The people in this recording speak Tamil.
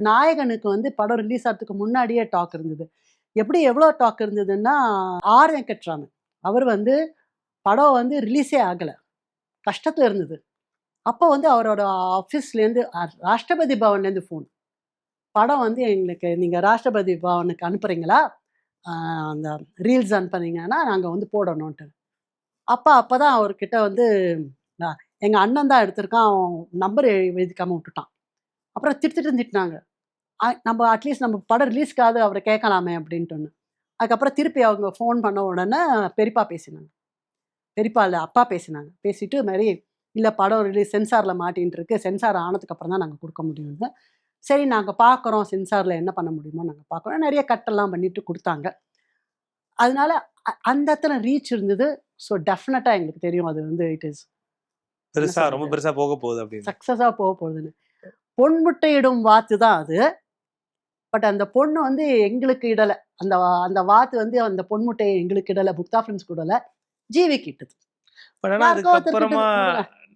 நாயகனுக்கு வந்து படம் ரிலீஸ் ஆகிறதுக்கு முன்னாடியே டாக் இருந்தது. எவ்வளோ டாக் இருந்ததுன்னா, ஆர் வெங்கட்ராமன் அவர் வந்து படம் வந்து ரிலீஸே ஆகல. கஷ்டத்துல இருந்தது. அப்போ வந்து அவரோட ஆஃபீஸ்லேருந்து ராஷ்டிரபதி பவன்லேருந்து ஃபோன். படம் வந்து எங்களுக்கு நீங்க ராஷ்டிரபதி பவனுக்கு அனுப்புறீங்களா? அந்த ரீல்ஸ் அனுப்புனீங்கன்னா, நாங்க வந்து போடணுன்ட்டு. அப்பதான் அவர்கிட்ட வந்து அ எங்க அண்ணன் தான் எடுத்திருக்கான். அவன் நம்பர் எழுதிக்காம விட்டுட்டான். அப்புறம் திட்டுனாங்க. நம்ம அட்லீஸ்ட் நம்ம படம் ரிலீஸ்க்காவது அவர கேட்கலாமே அப்படின்ட்டுன்னு. அதுக்கப்புறம் திருப்பி அவங்க ஃபோன் பண்ண உடனே பெரியப்பா பேசினாங்க. பெரியப்பா இல்ல, அப்பா பேசினாங்க. பேசிட்டு இது மாரி, "இல்ல படம் ரிலீஸ் சென்சார்ல மாட்டின்ட்டு இருக்கு. சென்சார் ஆனதுக்கப்புறம் தான் நாங்க குடுக்க முடியும்ன்னு." சரி நாங்க பார்க்குறோம். சென்சார்ல என்ன பண்ண முடியுமோ நாங்க பார்க்குறோம். நெறைய கட்டெல்லாம் பண்ணிட்டு குடுத்தாங்க. அதனால அந்த இடத்துல ரீச் இருந்தது. ஸோ டெஃபினட்டா எங்களுக்கு தெரியும் அது வந்து இட் இஸ் ரொம்ப பெருசா போக போகுது அப்படின்னு. சக்சஸா போகுதுன்னு. பொன்முட்டையிடும் வாத்து தான் அது. பட் அந்த பொண்ணு வந்து எங்களுக்கு இடல. அந்த அந்த வாத்து வந்து அந்த பொன்முட்டைய எங்களுக்கு இடல. புக்தா ஃபிலிம்ஸ்க்கு இடல. ஜீவிக்கு இட்டுது. ஆனா அதுக்கப்புறமா